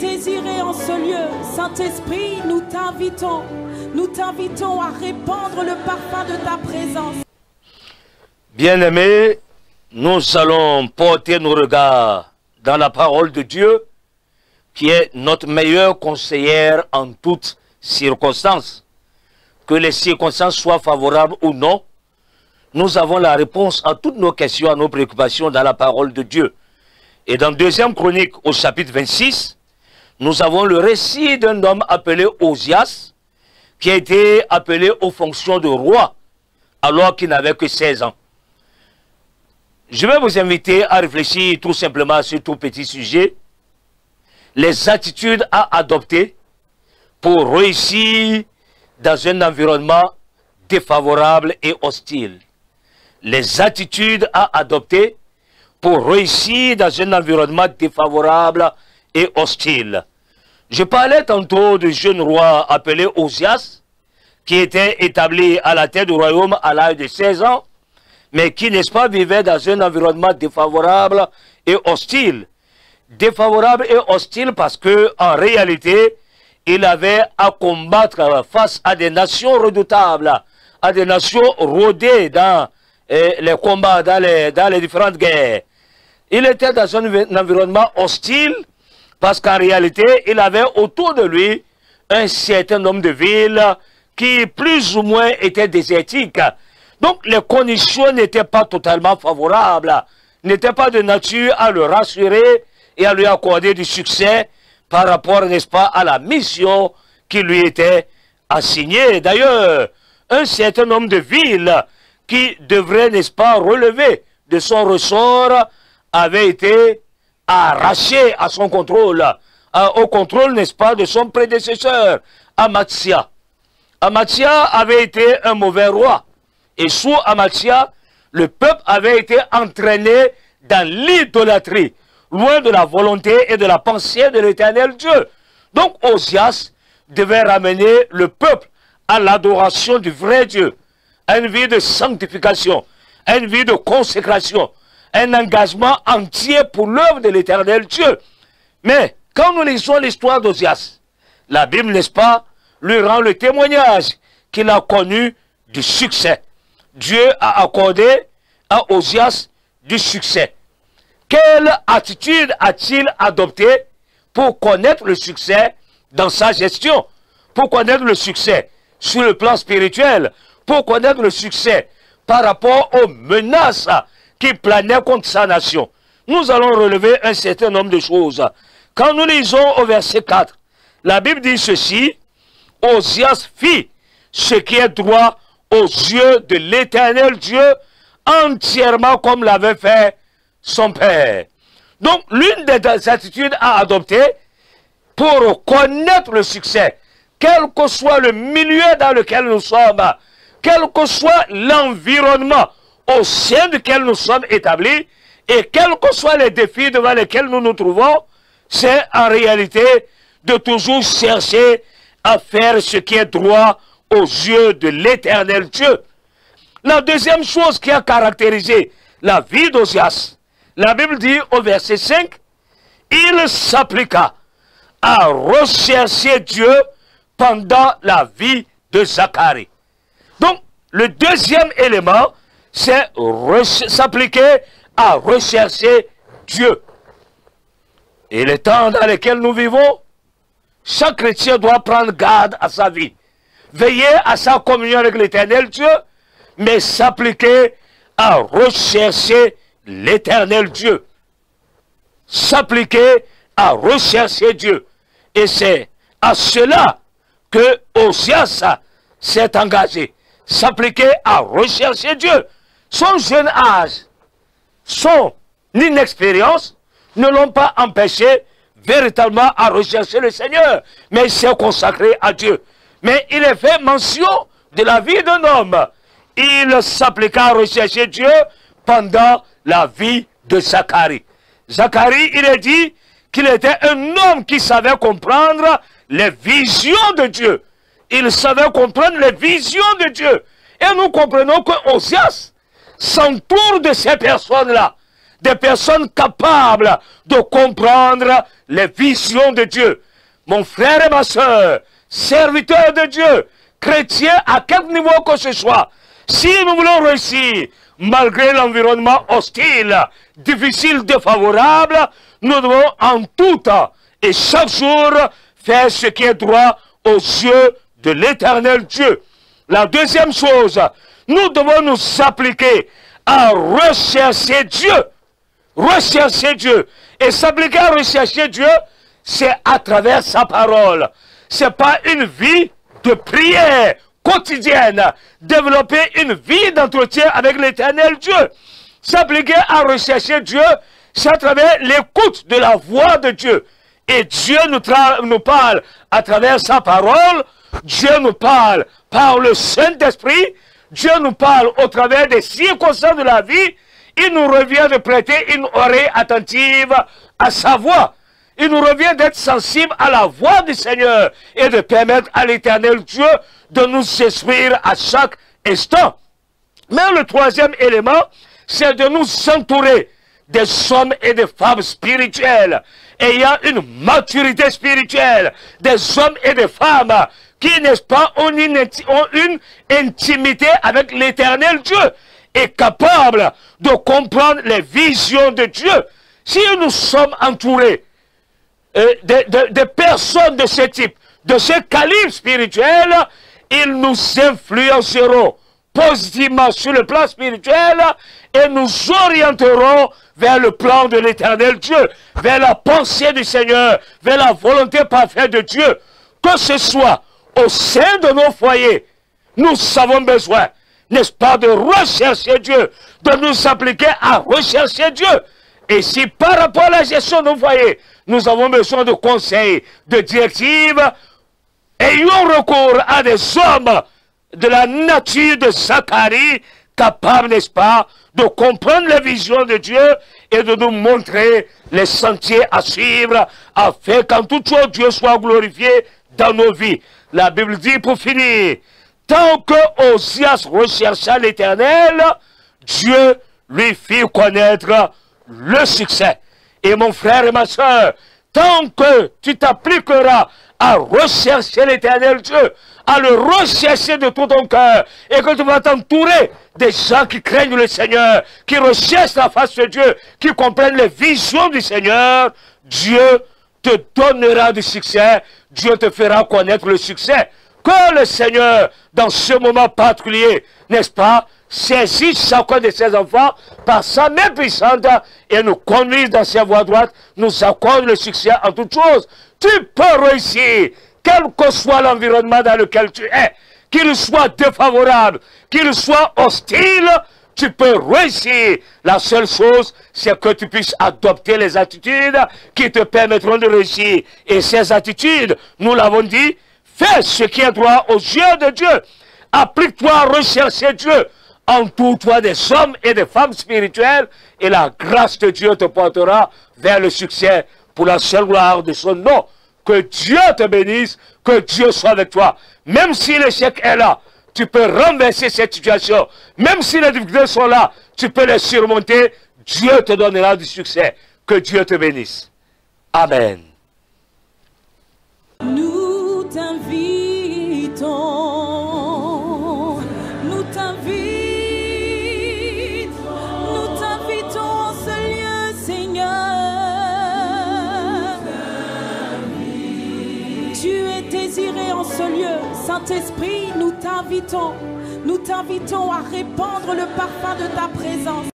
désirer en ce lieu. Saint-Esprit, nous t'invitons à répandre le parfum de ta présence. Bien-aimés, nous allons porter nos regards dans la parole de Dieu, qui est notre meilleure conseillère en toutes circonstances. Que les circonstances soient favorables ou non, nous avons la réponse à toutes nos questions, à nos préoccupations dans la parole de Dieu. Et dans 2e Chronique, au chapitre 26, nous avons le récit d'un homme appelé Osias, qui a été appelé aux fonctions de roi, alors qu'il n'avait que 16 ans. Je vais vous inviter à réfléchir tout simplement à ce tout petit sujet, les attitudes à adopter pour réussir dans un environnement défavorable et hostile. Les attitudes à adopter pour réussir dans un environnement défavorable et hostile. Je parlais tantôt du jeune roi appelé Osias, qui était établi à la tête du royaume à l'âge de 16 ans, mais qui, n'est-ce pas, vivait dans un environnement défavorable et hostile. Défavorable et hostile parce que, en réalité, il avait à combattre face à des nations redoutables, à des nations rodées dans les combats, dans les différentes guerres. Il était dans un environnement hostile parce qu'en réalité, il avait autour de lui un certain nombre de villes qui plus ou moins étaient désertiques. Donc les conditions n'étaient pas totalement favorables, n'étaient pas de nature à le rassurer et à lui accorder du succès par rapport, n'est-ce pas, à la mission qui lui était assignée. D'ailleurs, un certain nombre de villes qui devraient, n'est-ce pas, relever de son ressort avaient été arrachées à son contrôle, au contrôle, n'est-ce pas, de son prédécesseur, Amathia. Amathia avait été un mauvais roi. Et sous Amathia, le peuple avait été entraîné dans l'idolâtrie, loin de la volonté et de la pensée de l'Éternel Dieu. Donc Osias devait ramener le peuple à l'adoration du vrai Dieu, à une vie de sanctification, à une vie de consécration, un engagement entier pour l'œuvre de l'Éternel Dieu. Mais quand nous lisons l'histoire d'Osias, la Bible, n'est-ce pas, lui rend le témoignage qu'il a connu du succès. Dieu a accordé à Osias du succès. Quelle attitude a-t-il adopté pour connaître le succès dans sa gestion, pour connaître le succès sur le plan spirituel, pour connaître le succès par rapport aux menaces qui planaient contre sa nation? Nous allons relever un certain nombre de choses. Quand nous lisons au verset 4, la Bible dit ceci: Osias fit ce qui est droit aux yeux de l'Éternel Dieu, entièrement comme l'avait fait son père. Donc, l'une des attitudes à adopter pour connaître le succès, quel que soit le milieu dans lequel nous sommes, quel que soit l'environnement au sein duquel nous sommes établis, et quels que soient les défis devant lesquels nous nous trouvons, c'est en réalité de toujours chercher à faire ce qui est droit aux yeux de l'Éternel Dieu. La deuxième chose qui a caractérisé la vie d'Osias, la Bible dit au verset 5, il s'appliqua à rechercher Dieu pendant la vie de Zacharie. Donc, le deuxième élément, c'est s'appliquer à rechercher Dieu. Et les temps dans lesquels nous vivons, chaque chrétien doit prendre garde à sa vie, veiller à sa communion avec l'Éternel Dieu, mais s'appliquer à rechercher l'Éternel Dieu. S'appliquer à rechercher Dieu. Et c'est à cela que Osias s'est engagé. S'appliquer à rechercher Dieu. Son jeune âge, son inexpérience ne l'ont pas empêché véritablement à rechercher le Seigneur, mais il s'est consacré à Dieu. Mais il est fait mention de la vie d'un homme. Il s'appliqua à rechercher Dieu pendant la vie de Zacharie. Zacharie, il est dit qu'il était un homme qui savait comprendre les visions de Dieu. Il savait comprendre les visions de Dieu. Et nous comprenons que Osias s'entoure de ces personnes-là, des personnes capables de comprendre les visions de Dieu. Mon frère et ma soeur, serviteurs de Dieu, chrétiens à quelque niveau que ce soit, si nous voulons réussir, malgré l'environnement hostile, difficile, défavorable, nous devons en tout temps et chaque jour faire ce qui est droit aux yeux de l'éternel Dieu. La deuxième chose, nous devons nous appliquer à rechercher Dieu. Rechercher Dieu. Et s'appliquer à rechercher Dieu, c'est à travers sa parole. C'est pas une vie de prière quotidienne. Développer une vie d'entretien avec l'éternel Dieu. S'appliquer à rechercher Dieu, c'est à travers l'écoute de la voix de Dieu. Et Dieu nous parle à travers sa parole. Dieu nous parle par le Saint-Esprit. Dieu nous parle au travers des circonstances de la vie. Il nous revient de prêter une oreille attentive à sa voix. Il nous revient d'être sensible à la voix du Seigneur et de permettre à l'éternel Dieu de nous instruire à chaque instant. Mais le troisième élément, c'est de nous entourer des hommes et des femmes spirituels, ayant une maturité spirituelle, des hommes et des femmes qui, n'est-ce pas, ont une intimité avec l'éternel Dieu et capables de comprendre les visions de Dieu. Si nous sommes entourés de personnes de ce type, de ce calibre spirituel, ils nous influenceront positivement sur le plan spirituel et nous orienteront vers le plan de l'éternel Dieu, vers la pensée du Seigneur, vers la volonté parfaite de Dieu. Que ce soit au sein de nos foyers, nous avons besoin, n'est-ce pas, de rechercher Dieu, de nous appliquer à rechercher Dieu. Et si par rapport à la gestion de nos foyers, nous avons besoin de conseils, de directives, ayons recours à des hommes de la nature de Zacharie, capables, n'est-ce pas, de comprendre les visions de Dieu et de nous montrer les sentiers à suivre, afin qu'en toute chose Dieu soit glorifié dans nos vies. La Bible dit, pour finir, tant que Osias rechercha l'Éternel, Dieu lui fit connaître le succès. Et mon frère et ma soeur, tant que tu t'appliqueras à rechercher l'Éternel Dieu, à le rechercher de tout ton cœur, et que tu vas t'entourer des gens qui craignent le Seigneur, qui recherchent la face de Dieu, qui comprennent les visions du Seigneur, Dieu te donnera du succès, Dieu te fera connaître le succès. Que le Seigneur, dans ce moment particulier, n'est-ce pas, saisisse chacun de ses enfants par sa main puissante et nous conduise dans ses voies droites, nous accorde le succès en toutes choses. Tu peux réussir, quel que soit l'environnement dans lequel tu es, qu'il soit défavorable, qu'il soit hostile, tu peux réussir. La seule chose, c'est que tu puisses adopter les attitudes qui te permettront de réussir. Et ces attitudes, nous l'avons dit, fais ce qui est droit aux yeux de Dieu. Applique-toi à rechercher Dieu. Entoure-toi des hommes et des femmes spirituelles et la grâce de Dieu te portera vers le succès pour la seule gloire de son nom. Que Dieu te bénisse, que Dieu soit avec toi. Même si l'échec est là, tu peux renverser cette situation. Même si les difficultés sont là, tu peux les surmonter. Dieu te donnera du succès. Que Dieu te bénisse. Amen. Nous t'invitons, nous t'invitons en ce lieu, Seigneur. Tu es désiré en ce lieu, Saint-Esprit, nous t'invitons à répandre le parfum de ta présence.